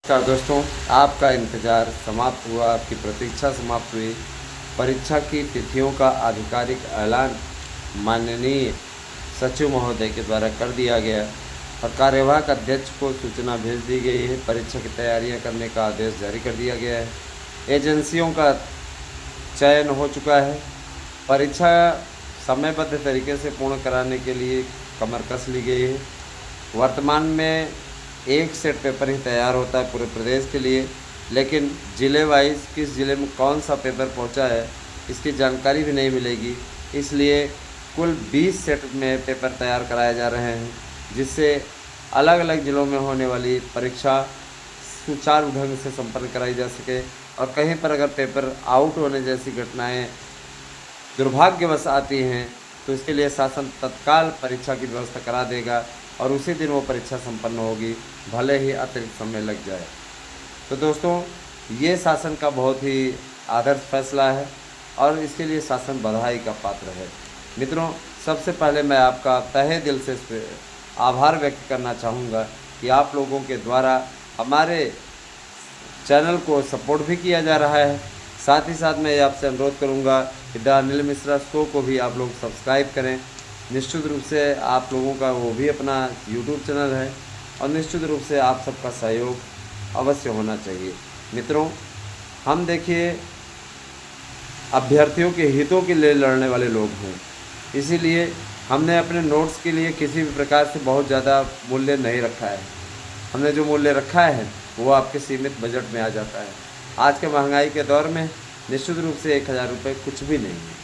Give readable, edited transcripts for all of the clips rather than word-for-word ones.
नमस्कार दोस्तों, आपका इंतज़ार समाप्त हुआ, आपकी प्रतीक्षा समाप्त हुई। परीक्षा की तिथियों का आधिकारिक ऐलान माननीय सचिव महोदय के द्वारा कर दिया गया और कार्यवाहक अध्यक्ष को सूचना भेज दी गई है। परीक्षा की तैयारियां करने का आदेश जारी कर दिया गया है। एजेंसियों का चयन हो चुका है। परीक्षा समयबद्ध तरीके से पूर्ण कराने के लिए कमर कस ली गई है। वर्तमान में एक सेट पेपर ही तैयार होता है पूरे प्रदेश के लिए, लेकिन ज़िले वाइज किस ज़िले में कौन सा पेपर पहुंचा है इसकी जानकारी भी नहीं मिलेगी। इसलिए कुल 20 सेट में पेपर तैयार कराए जा रहे हैं, जिससे अलग अलग ज़िलों में होने वाली परीक्षा सुचारू ढंग से संपन्न कराई जा सके। और कहीं पर अगर पेपर आउट होने जैसी घटनाएं दुर्भाग्यवश आती हैं तो इसके लिए शासन तत्काल परीक्षा की व्यवस्था करा देगा और उसी दिन वो परीक्षा संपन्न होगी, भले ही अतिरिक्त समय लग जाए। तो दोस्तों, ये शासन का बहुत ही आदर्श फैसला है और इसके लिए शासन बधाई का पात्र है। मित्रों, सबसे पहले मैं आपका तहे दिल से आभार व्यक्त करना चाहूँगा कि आप लोगों के द्वारा हमारे चैनल को सपोर्ट भी किया जा रहा है। साथ ही साथ मैं आपसे अनुरोध करूंगा कि द अनिल मिश्रा शो को भी आप लोग सब्सक्राइब करें। निश्चित रूप से आप लोगों का वो भी अपना यूट्यूब चैनल है और निश्चित रूप से आप सबका सहयोग अवश्य होना चाहिए। मित्रों, हम देखिए अभ्यर्थियों के हितों के लिए लड़ने वाले लोग हैं, इसीलिए हमने अपने नोट्स के लिए किसी भी प्रकार से बहुत ज़्यादा मूल्य नहीं रखा है। हमने जो मूल्य रखा है वो आपके सीमित बजट में आ जाता है। आज के महंगाई के दौर में निश्चित रूप से 1000 रुपये कुछ भी नहीं है।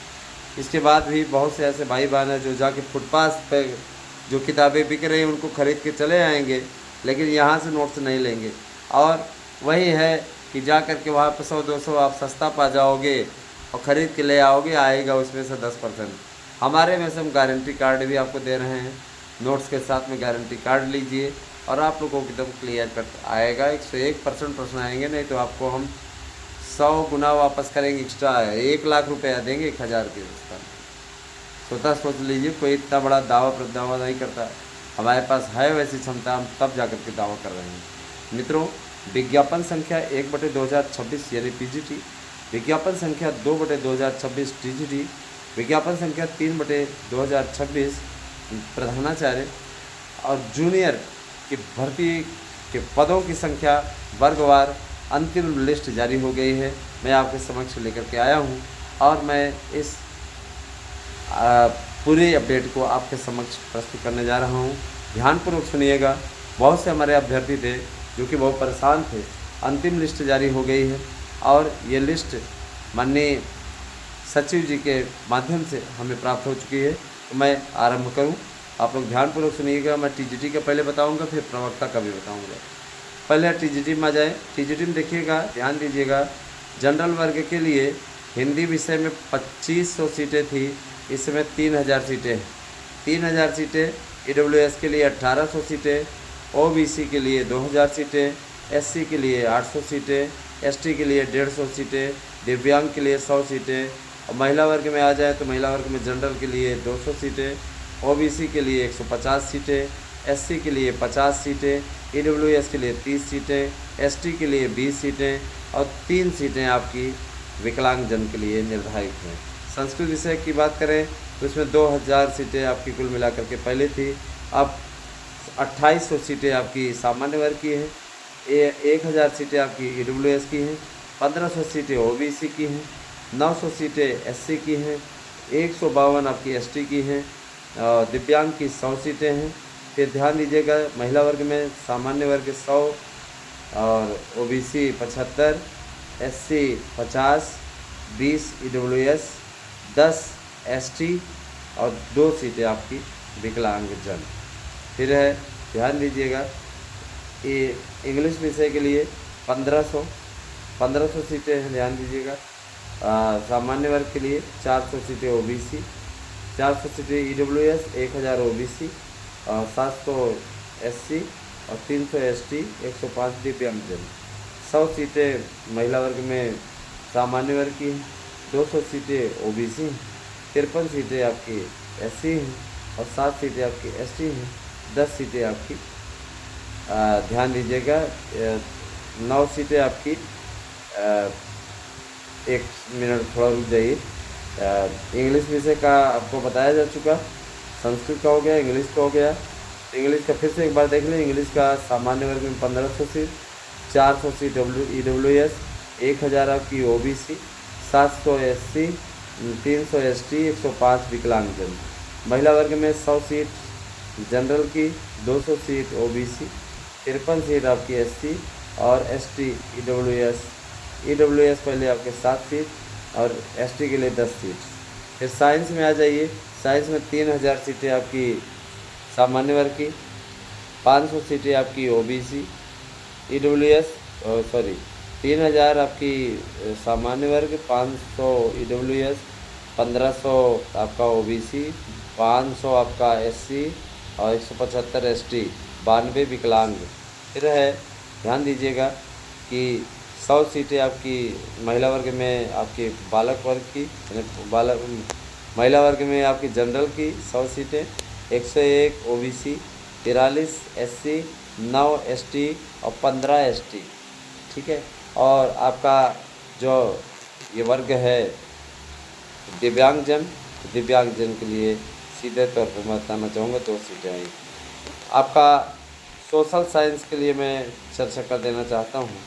इसके बाद भी बहुत से ऐसे भाई बहन हैं जो जाके फुटपाथ पे जो किताबें बिक रही हैं उनको ख़रीद के चले आएंगे, लेकिन यहाँ से नोट्स नहीं लेंगे। और वही है कि जा कर के वहाँ पर 100-200 आप सस्ता पा जाओगे और ख़रीद के ले आओगे, आएगा उसमें से 10%। हमारे में से हम गारंटी कार्ड भी आपको दे रहे हैं। नोट्स के साथ में गारंटी कार्ड लीजिए और आप लोगों को एकदम क्लियर कट आएगा। 101% प्रश्न आएंगे, नहीं तो आपको हम 100 गुना वापस करेंगे, एक्स्ट्रा 1 लाख रुपया देंगे 1000 के स्थान। स्वतः सोच लीजिए, कोई इतना बड़ा दावा नहीं करता। हमारे पास है वैसी क्षमता, हम तब जाकर के दावा कर रहे हैं। मित्रों, विज्ञापन संख्या 1/2026 यानी पीजीटी, विज्ञापन संख्या 2/2026 टीजीटी, विज्ञापन संख्या 3/2026 प्रधानाचार्य और जूनियर की भर्ती के पदों की संख्या वर्गवार अंतिम लिस्ट जारी हो गई है। मैं आपके समक्ष लेकर के आया हूं और मैं इस पूरी अपडेट को आपके समक्ष प्रस्तुत करने जा रहा हूं। ध्यानपूर्वक सुनिएगा। बहुत से हमारे अभ्यर्थी थे जो कि बहुत परेशान थे। अंतिम लिस्ट जारी हो गई है और ये लिस्ट माननीय सचिव जी के माध्यम से हमें प्राप्त हो चुकी है। तो मैं आरंभ करूं, आप लोग ध्यानपूर्वक सुनिएगा। मैं टीजीटी का पहले बताऊंगा, फिर प्रवक्ता का भी बताऊंगा। पहले टीजीटी में आ जाए। टीजीटी में देखिएगा, ध्यान दीजिएगा। जनरल वर्ग के लिए हिंदी विषय में 2500 सीटें थी, इस समय 3000 सीटें हैं। 3000 सीटें। ईडब्ल्यूएस के लिए 1800 सीटें, ओबीसी के लिए 2000 सीटें, एससी के लिए 800 सीटें, एसटी के लिए 150 सीटें, दिव्यांग के लिए 100 सीटें। और महिला वर्ग में आ जाए तो महिला वर्ग में जनरल के लिए 200 सीटें, ओबीसी के लिए 150 सीटें, एससी के लिए 50 सीटें, ईडब्ल्यूएस के लिए 30 सीटें, एसटी के लिए 20 सीटें और 3 सीटें आपकी विकलांगजन के लिए निर्धारित हैं। संस्कृत विषय की बात करें तो इसमें 2000 सीटें आपकी कुल मिलाकर के पहले थी। अब 2800 सीटें आपकी सामान्य वर्ग की हैं, 1000 सीटें आपकी ईडब्ल्यूएस की हैं, 1500 सीटें ओबीसी की हैं, 900 सीटें एससी की हैं, 152 आपकी एसटी की हैं, दिव्यांग की 100 सीटें हैं। फिर ध्यान दीजिएगा, महिला वर्ग में सामान्य वर्ग 100 और ओबीसी 75, एससी 50, 20 ईडब्ल्यूएस, 10 एसटी और 2 सीटें आपकी विकलांगजन। फिर है, ध्यान दीजिएगा, ये इंग्लिश विषय के लिए 1500 सीटें हैं। ध्यान दीजिएगा। सामान्य वर्ग के लिए 400 सीटें ओबीसी, 400 सीटें ईडब्ल्यूएस, 1000 ओबीसी, 700 एससी और 300 एसटी, 105 दिव्यांगजन। 100 सीटें महिला वर्ग में सामान्य वर्ग की हैं, 200 सीटें ओबीसी हैं, 53 सीटें आपकी एससी हैं और 7 सीटें आपकी एसटी हैं, 10 सीटें आपकी ध्यान दीजिएगा 9 सीटें आपकी एक मिनट थोड़ा रुक जाइए। इंग्लिश विषय का आपको बताया जा चुका, संस्कृत का हो गया, इंग्लिश का हो गया। तो इंग्लिश का फिर से एक बार देख लें। इंग्लिश का सामान्य वर्ग में 1500 सीट, 400 सीट EWS, 1000 आपकी OBC, 700 SC, 300 ST, 105 विकलांगजन। महिला वर्ग में 100 सीट जनरल की, 200 सीट OBC, 53 सीट आपकी SC और ST EWS पहले आपके 7 सीट और ST के लिए 10 सीट। फिर साइंस में आ जाइए। साइंस में 3000 सीटें आपकी सामान्य वर्ग की, 500 सीटें आपकी OBC EWS, सॉरी 3000 आपकी सामान्य वर्ग, 500 EWS, 1500 आपका OBC, 500 आपका SC और 175 ST, 92 विकलांग। फिर है, ध्यान दीजिएगा कि 100 सीटें आपकी महिला वर्ग में आपकी बालक वर्ग की, महिला वर्ग में आपकी जनरल की 100 सीटें, 101 OBC, 43 SC, 9 ST और 15 ST। ठीक है। और आपका जो ये वर्ग है दिव्यांगजन, दिव्यांगजन के लिए सीधे तौर पर मैं बताना चाहूँगा 2 सीटें आई। आपका सोशल साइंस के लिए मैं चर्चा कर देना चाहता हूँ।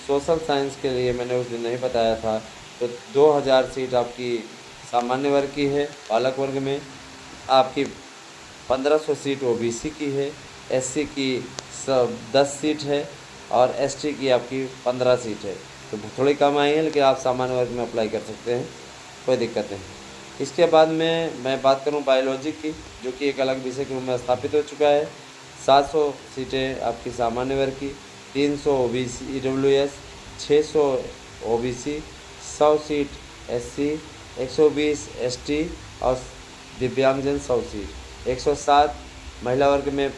सोशल साइंस के लिए मैंने उस दिन नहीं बताया था, तो 2000 सीट आपकी सामान्य वर्ग की है, बालक वर्ग में आपकी 1500 सीट OBC की है, SC की 10 सीट है और ST की आपकी 15 सीट है। तो थोड़ी कम आई है, लेकिन आप सामान्य वर्ग में अप्लाई कर सकते हैं, कोई दिक्कत नहीं। इसके बाद में मैं बात करूं बायोलॉजी की, जो कि एक अलग विषय के रूप में स्थापित हो चुका है। 700 सीटें आपकी सामान्य वर्ग की, 300 OBC EWS, 600 OBC, 100 seat SC, 120 ST और दिव्यांगजन 100 सीट, 107 महिला वर्ग में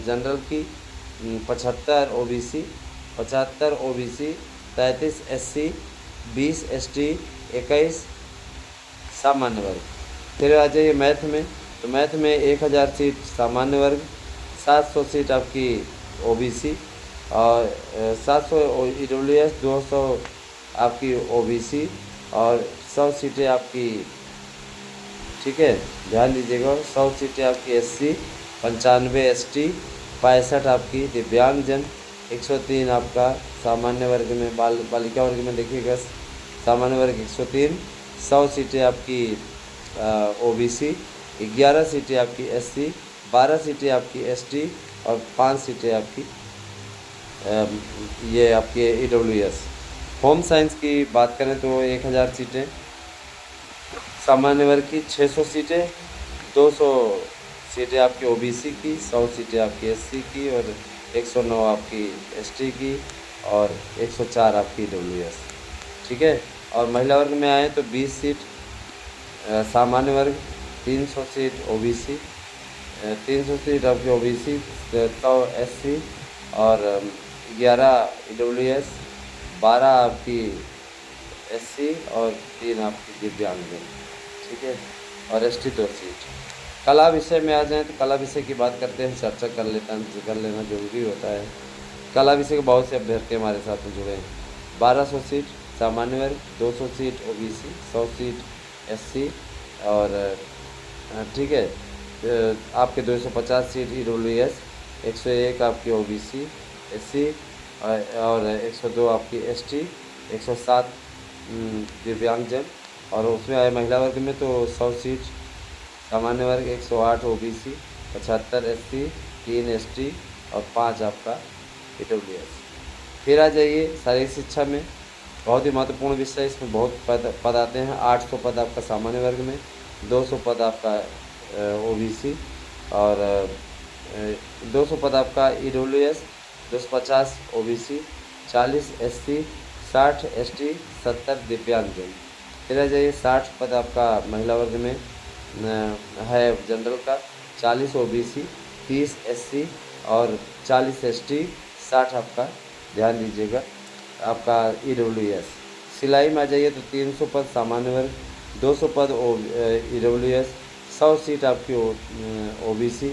जनरल की, 75 OBC, 75 OBC, 33 SC, 20 ST, 21 सामान्य वर्ग। फिर आ जाइए मैथ में। तो मैथ में 1000 सीट सामान्य वर्ग, 700 सीट आपकी OBC और 700 EWS, 200 आपकी OBC और 100 सीटें आपकी, ठीक है, ध्यान दीजिएगा, 100 सीटें आपकी SC, 95 ST, 65 आपकी दिव्यांगजन, 103 आपका सामान्य वर्ग में बालिका वर्ग में देखिएगा सामान्य वर्ग 103, 100 सीटें आपकी OBC, 11 सीटें आपकी SC, 12 सीटें आपकी ST और 5 सीटें आपकी ये आपकी EWS। होम साइंस की बात करें तो 1000 सीटें सामान्य वर्ग की, 600 सीटें, 200 सीटें आपकी OBC की, 100 सीटें आपकी SC की और 109 आपकी ST की और 104 आपकी EWS। ठीक है। और महिला वर्ग में आए तो 20 सीट सामान्य वर्ग, 300 सीट OBC, 300 सीट आपकी OBC, 100 SC और 11 EWS, 12 आपकी SC और 3 आपकी दिव्यांगजन। ठीक है। और ST 2 सीट। कला विषय में आ जाएं तो कला विषय की बात करते हैं, चर्चा कर लेना जरूरी होता है। कला विषय के बहुत से अभ्यर्थी हमारे साथ में जुड़े हैं। 1200 सीट सामान्य वर्ग, 200 सीट OBC, 100 सीट SC और ठीक है, आपके 250 सीट EWS, 101 आपकी OBC SC और 102 आपकी ST, 107 दिव्यांगजन। और उसमें आए महिला वर्ग में तो 100 सीट सामान्य वर्ग, 108 OBC, 75 SC, 3 ST और 5 आपका EWS। फिर आ जाइए शारीरिक शिक्षा में, बहुत ही महत्वपूर्ण विषय, इसमें बहुत पद आते हैं। 800 पद आपका सामान्य वर्ग में, 200 पद आपका OBC और 200 पद आपका EWS, 250 OBC, 40 SC, 60 ST, 70 दिव्यांगजन। फिर आ जाइए 60 पद आपका महिला वर्ग में है जनरल का, 40 OBC, 30 SC और 40 ST, 60 आपका, ध्यान दीजिएगा, आपका EWS। सिलाई में आ जाइए तो 300 पद सामान्य वर्ग, 200 पद EWS, 100 सीट आपकी OBC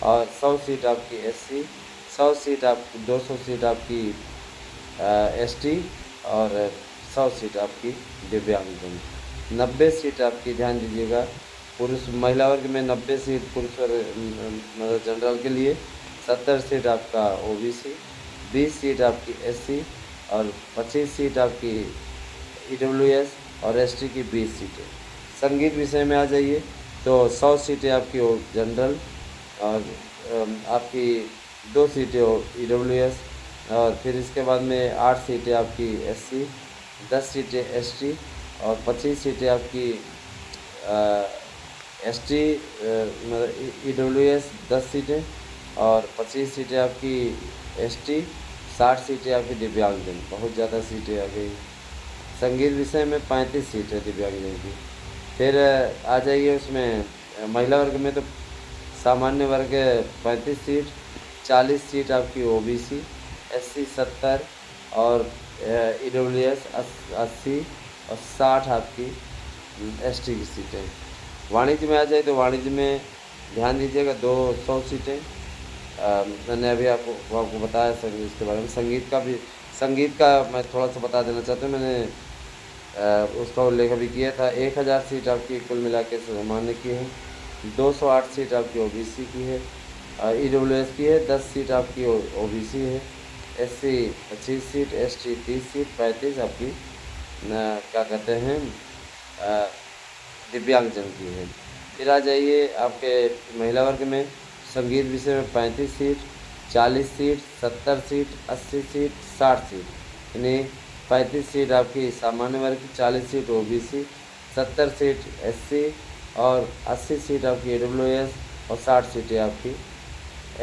और 100 सीट आपकी SC, 100 सीट आपकी 200 सीट आपकी एसटी और 100 सीट आपकी दिव्यांगजन। 90 सीट आपकी, ध्यान दीजिएगा, पुरुष महिला वर्ग में 90 सीट पुरुष वर्ग मतलब जनरल के लिए, 70 सीट आपका ओबीसी, 20 सीट आपकी एससी और 25 सीट आपकी ईडब्ल्यूएस और एसटी की 20 सीटें। संगीत विषय में आ जाइए तो 100 सीटें आपकी जनरल और आपकी 2 सीटें ईडब्ल्यूएस और फिर इसके बाद में 8 सीटें आपकी एससी, 10 सीटें एसटी और 25 सीटें आपकी एसटी मतलब ईडब्ल्यूएस 10 सीटें और 25 सीटें आपकी एसटी, 60 सीटें आपकी दिव्यांगजन। बहुत ज़्यादा सीटें आ गई। संगीत विषय में 35 सीट है दिव्यांगजन की। फिर आ जाइए उसमें महिला वर्ग में तो सामान्य वर्ग 35 सीट, 40 सीट आपकी ओबीसी, एससी 70 और ईडब्ल्यूएस 80 और 60 आपकी एसटी की सीटें। वाणिज्य में आ जाए तो वाणिज्य में ध्यान दीजिएगा 200 सीटें। मैंने अभी आपको बताया संगीत के बारे में। संगीत का मैं थोड़ा सा बता देना चाहता हूँ। मैंने उसका उल्लेख अभी किया था। 1000 सीट आपकी कुल मिला के सामान्य की है, 208 सीट आपकी ओबीसी की है, ईडब्ल्यूएस की है, 10 सीट आपकी ओबीसी है, एससी 25 सीट, एसटी 30 सीट, 35 आपकी क्या कहते हैं दिव्यांगजन की है। फिर आ जाइए आपके महिला वर्ग में संगीत विषय में 35 seat, 40 seat, 70 seat, 80 seat, 60 seat, यानी 35 सीट आपकी सामान्य वर्ग की, 40 सीट ओबीसी, 70 सीट एससी और 80 सीट आपकी ईडब्ल्यूएस और 60 सीटें आपकी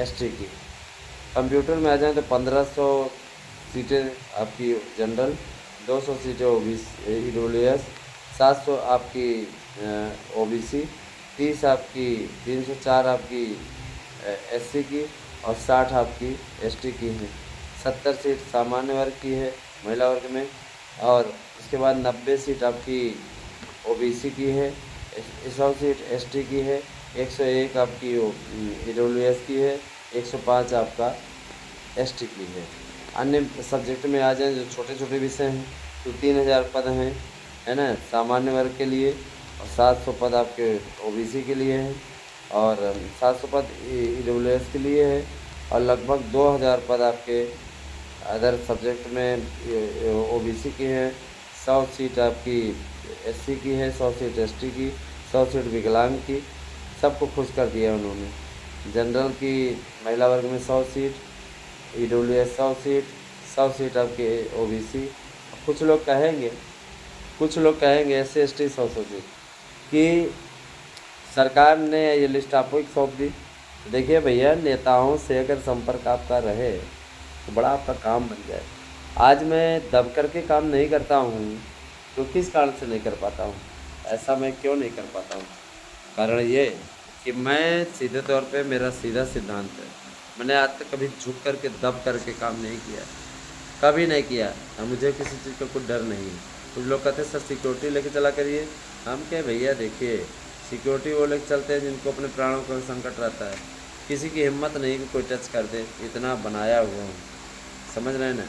एसटी की। कंप्यूटर में आ जाएँ तो 1500 सीटें आपकी जनरल, 200 सीटें ओबीसी ईडब्ल्यूएस, 700 आपकी ओबीसी, 30 आपकी 304 आपकी एससी की और 60 आपकी एसटी की है। 70 सीट सामान्य वर्ग की है महिला वर्ग में और उसके बाद 90 सीट आपकी ओबीसी की है, 100 सीट एसटी की है, 101 आपकी ईडब्ल्यूएस की है, 105 आपका एसटी की है। अन्य सब्जेक्ट में आ जाएँ जो छोटे छोटे विषय हैं तो 3000 पद हैं, है ना, सामान्य वर्ग के लिए और 700 पद आपके ओबीसी के लिए हैं और 700 पद ईडब्ल्यूएस के लिए है और लगभग 2000 पद आपके अदर सब्जेक्ट में ओबीसी की है। 100 सीट आपकी एससी की है, 100 सीट एसटी की, 100 सीट विकलांग की, सबको खुश कर दिया उन्होंने। जनरल की महिला वर्ग में 100 सीट, ईडब्ल्यूएस 100 सीट, 100 सीट आपके ओबीसी। कुछ लोग कहेंगे एससी एसटी 100 सीट कि सरकार ने ये लिस्ट आपको एक सौंप दी। तो देखिए भैया, नेताओं से अगर संपर्क आपका रहे तो बड़ा आपका काम बन जाए। आज मैं दब करके काम नहीं करता हूँ तो किस कारण से नहीं कर पाता हूँ? ऐसा मैं क्यों नहीं कर पाता हूँ? कारण ये कि मैं सीधे तौर पे, मेरा सीधा सिद्धांत है, मैंने आज तक कभी झुक करके दब करके काम नहीं किया, कभी नहीं किया। और मुझे किसी चीज़ का कोई डर नहीं है। कुछ लोग कहते हैं सर सिक्योरिटी लेके चला करिए। हम क्या भैया, देखिए सिक्योरिटी वो लेके चलते हैं जिनको अपने प्राणों का संकट रहता है। किसी की हिम्मत नहीं कि कोई टच कर दे, इतना बनाया हुआ हूँ, समझ रहे हैं ना।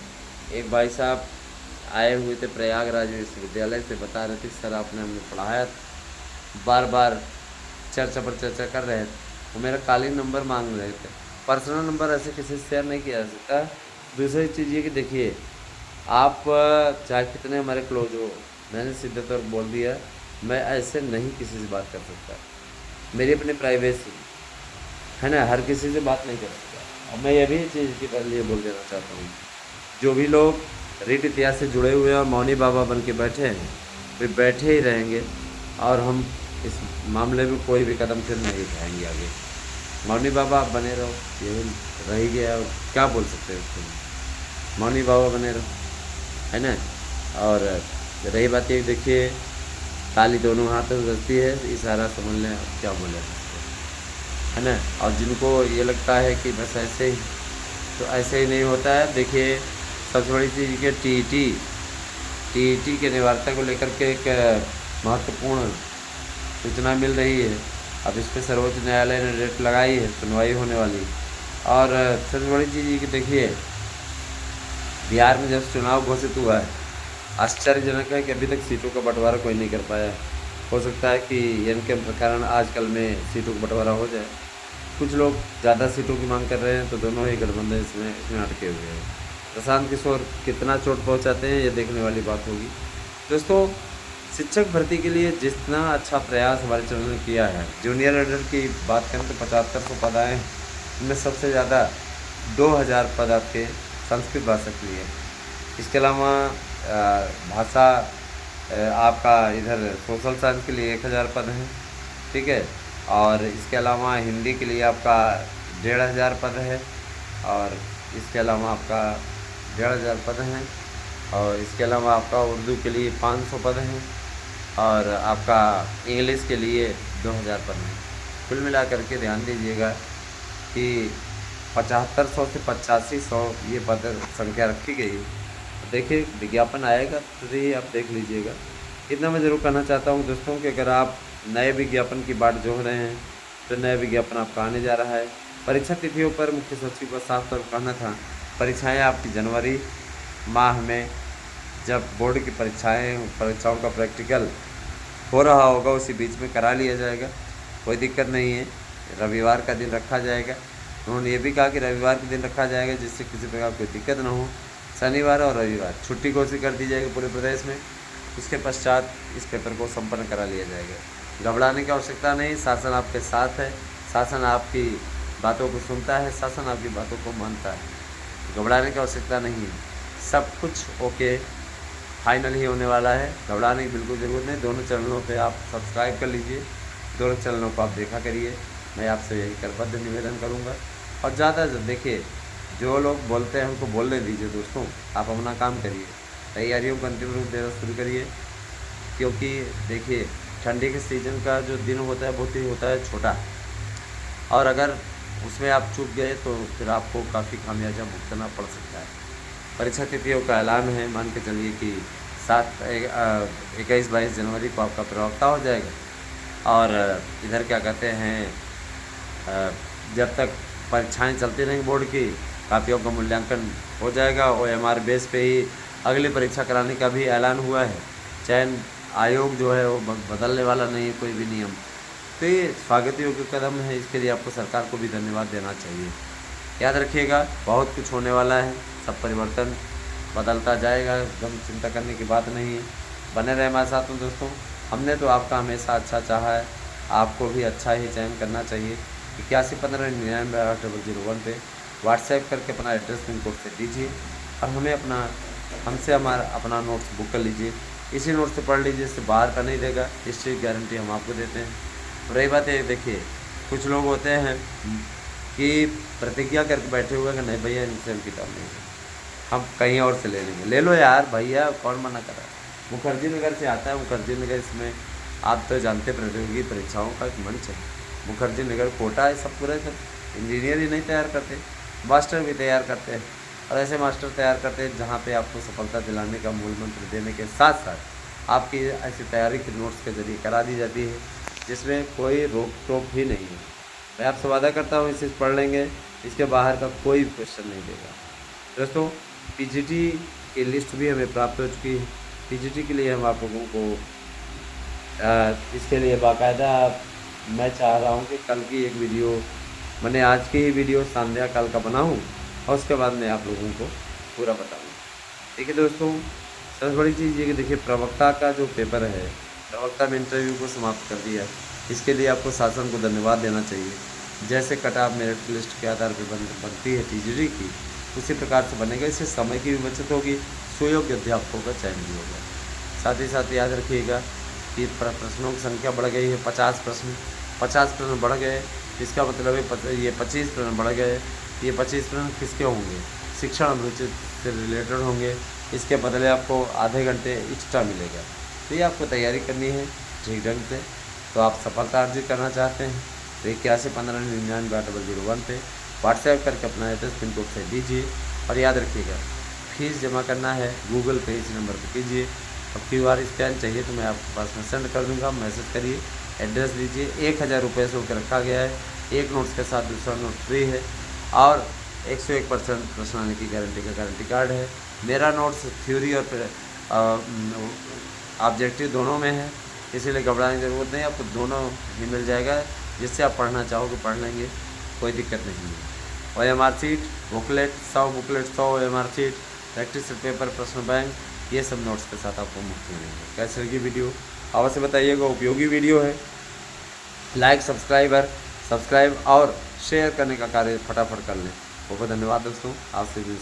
एक भाई साहब आए हुए थे प्रयागराज विश्वविद्यालय से, बता रहे थे सर आपने हमें पढ़ाया, बार बार चर्चा पर चर्चा कर रहे थे, वो मेरा कॉलिंग नंबर मांग रहे थे। पर्सनल नंबर ऐसे किसी से शेयर नहीं किया जा सकता। दूसरी चीज़ ये कि देखिए, आप चाहे कितने हमारे क्लोज हो, मैंने सीधे तौर पर बोल दिया, मैं ऐसे नहीं किसी से बात कर सकता। मेरी अपनी प्राइवेसी है ना, हर किसी से बात नहीं कर सकता। और मैं ये भी चीज़ के लिए बोल देना चाहता हूँ, जो भी लोग रीत इतिहास से जुड़े हुए हैं और मौनी बाबा बन के बैठे हैं, वे बैठे ही रहेंगे और हम इस मामले में कोई भी कदम फिर नहीं उठाएंगे आगे। मौनी बाबा आप बने रहो, यही रह गया, और क्या बोल सकते हैं उसको। मौनी बाबा बने रहो, है ना। और रही बात ये, देखिए ताली दोनों हाथों से बजती है, इशारा समझ लें, क्या बोले, है ना। और जिनको ये लगता है कि बस ऐसे ही, तो ऐसे ही नहीं होता है। देखिए सबसे बड़ी चीज़ के टीईटी के निवार्ता को लेकर के एक महत्वपूर्ण सूचना मिल रही है। अब इस पर सर्वोच्च न्यायालय ने डेट लगाई है, सुनवाई होने वाली। और सबसे बड़ी चीज़ ये कि देखिए बिहार में जब चुनाव घोषित हुआ है, आश्चर्यजनक है कि अभी तक सीटों का बंटवारा कोई नहीं कर पाया। हो सकता है कि इनके कारण आजकल में सीटों का बंटवारा हो जाए। कुछ लोग ज़्यादा सीटों की मांग कर रहे हैं, तो दोनों ही गठबंधन इसमें अटके हुए हैं। प्रशांत किशोर कितना चोट पहुंचाते हैं, ये देखने वाली बात होगी। दोस्तों, शिक्षक भर्ती के लिए जितना अच्छा प्रयास हमारे चैनल ने किया है, जूनियर एडर की बात करें तो 7500 पद आए हैं। इनमें सबसे ज़्यादा 2000 पद आपके संस्कृत भाषा के लिए। इसके अलावा भाषा आपका इधर सोशल साइंस के लिए 1000 पद हैं, ठीक है। और इसके अलावा हिंदी के लिए आपका 1500 पद है, और इसके अलावा आपका 1500 पद हैं, और इसके अलावा आपका उर्दू के लिए 500 पद हैं, और आपका इंग्लिश के लिए 2000 पद हैं। कुल मिला करके ध्यान दीजिएगा कि 7500 से 8500 ये पद संख्या रखी गई है। देखिए, विज्ञापन आएगा तो ही आप देख लीजिएगा। इतना मैं ज़रूर कहना चाहता हूँ दोस्तों कि अगर आप नए विज्ञापन की बाट जोह रहे हैं तो नया विज्ञापन आपका आने जा रहा है। परीक्षा तिथियों पर मुख्य सचिव का साफ तौर कहना था, परीक्षाएं आपकी जनवरी माह में, जब बोर्ड की परीक्षाओं का प्रैक्टिकल हो रहा होगा उसी बीच में करा लिया जाएगा, कोई दिक्कत नहीं है। रविवार का दिन रखा जाएगा। उन्होंने ये भी कहा कि रविवार के दिन रखा जाएगा जिससे किसी प्रकार कोई दिक्कत ना हो। शनिवार और रविवार छुट्टी घोषित कर दी जाएगी पूरे प्रदेश में। उसके पश्चात इस पेपर को संपन्न करा लिया जाएगा। घबराने की आवश्यकता नहीं, शासन आपके साथ है, शासन आपकी बातों को सुनता है, शासन आपकी बातों को मानता है। घबराने की आवश्यकता नहीं है, सब कुछ ओके फाइनल ही होने वाला है। घबराने की बिल्कुल ज़रूरत नहीं। दोनों चैनलों पे आप सब्सक्राइब कर लीजिए, दोनों चैनलों को आप देखा करिए। मैं आपसे यही करबद्ध निवेदन करूँगा। और ज़्यादा देखिए, जो लोग बोलते हैं उनको बोलने दीजिए दोस्तों, आप अपना काम करिए, तैयारियों को अंतिम रूप देना शुरू करिए। क्योंकि देखिए, ठंडी के सीज़न का जो दिन होता है बहुत ही होता है छोटा, और अगर उसमें आप चूक गए तो फिर आपको काफ़ी खामियाजा भुगतना पड़ सकता है। परीक्षा तिथियों का ऐलान है, मान के चलिए कि 21-22 जनवरी को आपका प्रवक्ता हो जाएगा। और इधर क्या कहते हैं, जब तक परीक्षाएं चलती रहेंगी बोर्ड की, कापियों का मूल्यांकन हो जाएगा। OMR बेस पे ही अगली परीक्षा कराने का भी ऐलान हुआ है। चयन आयोग जो है वो बदलने वाला नहीं है कोई भी नियम। तो ये स्वागत योग्य कदम है, इसके लिए आपको सरकार को भी धन्यवाद देना चाहिए। याद रखिएगा, बहुत कुछ होने वाला है, सब परिवर्तन बदलता जाएगा, एकदम चिंता करने की बात नहीं है। बने रहे हमारे साथ में दोस्तों। हमने तो आपका हमेशा अच्छा चाहा है, आपको भी अच्छा ही चयन करना चाहिए। 8115998001 पे व्हाट्सएप करके अपना एड्रेस पिन कोड से दीजिए, और हमसे अपना नोट्स बुक कर लीजिए। इसी नोट से पढ़ लीजिए, इससे बाहर का नहीं देगा, इसकी गारंटी हम आपको देते हैं। रही बात है, देखिए कुछ लोग होते हैं कि प्रतिज्ञा करके बैठे हुए कि नहीं भैया इनसे हम किताब नहीं, हम कहीं और से ले लेंगे। ले लो यार भैया, कौन मना कर रहा है। मुखर्जी नगर से आता है, मुखर्जी नगर इसमें आप तो जानते प्रतियोगी परीक्षाओं का एक मंच है। मुखर्जी नगर कोटा है, सब पूरे इंजीनियर ही नहीं तैयार करते, मास्टर भी तैयार करते हैं। और ऐसे मास्टर तैयार करते हैं जहाँ पे आपको सफलता दिलाने का मूल मंत्र देने के साथ साथ आपकी ऐसी तैयारी के नोट्स के जरिए करा दी जाती है जिसमें कोई रोक टोक ही नहीं है। मैं आपसे वादा करता हूँ इसे पढ़ लेंगे, इसके बाहर का कोई क्वेश्चन नहीं देगा। दोस्तों, PGT की लिस्ट भी हमें प्राप्त हो चुकी है। PGT के लिए हम आप लोगों को इसके लिए बाकायदा मैं चाह रहा हूँ कि कल की एक वीडियो, मैंने आज की ही वीडियो संध्या काल का बनाऊँ और उसके बाद मैं आप लोगों को पूरा बताऊँ। देखिए दोस्तों, सबसे बड़ी चीज़ ये कि देखिए प्रवक्ता का जो पेपर है, प्रवक्ता में इंटरव्यू को समाप्त कर दिया। इसके लिए आपको शासन को धन्यवाद देना चाहिए। जैसे कट ऑफ मेरिट लिस्ट के आधार पर बनती है PGT की, उसी प्रकार से बनेगा। इससे समय की भी बचत होगी, सुयोग्य अध्यापकों का चयन भी होगा। साथ ही साथ याद रखिएगा कि प्रश्नों की संख्या बढ़ गई है, 50 प्रश्न बढ़ गए। इसका मतलब है ये 25 प्रश्न बढ़ गए। ये 25 प्रश्न किसके होंगे? शिक्षण अभिरुचि से रिलेटेड होंगे। इसके बदले आपको आधे घंटे एक्स्ट्रा मिलेगा। तो ये आपको तैयारी करनी है ठीक ढंग से। तो आप सफलता अर्जित करना चाहते हैं तो 8115998001 पे व्हाट्सएप करके अपना एड्रेस पिन कोड से दीजिए। और याद रखिएगा, फीस जमा करना है गूगल पे इस नंबर पर कीजिए। अब QR स्कैन चाहिए तो मैं आपके पास में सेंड कर दूंगा, मैसेज करिए, एड्रेस दीजिए। 1000 रुपये से होकर रखा गया है। एक नोट्स के साथ दूसरा नोट फ्री है और 101% प्रश्न आने की गारंटी का गारंटी कार्ड है। मेरा नोट्स थ्योरी और ऑब्जेक्टिव दोनों में है, इसीलिए घबराने की ज़रूरत नहीं, आपको दोनों ही मिल जाएगा। जिससे आप पढ़ना चाहोगे पढ़ लेंगे, कोई दिक्कत नहीं है। और MR seat booklet 100 MR seat practice paper प्रश्न बैंक, ये सब नोट्स के साथ आपको मुफ्त मिलेंगे। कैसे लगी वीडियो अवश्य बताइएगा, उपयोगी वीडियो है। लाइक सब्सक्राइब और शेयर करने का कार्य फटाफट कर लें। बहुत बहुत धन्यवाद दोस्तों, आपसे भी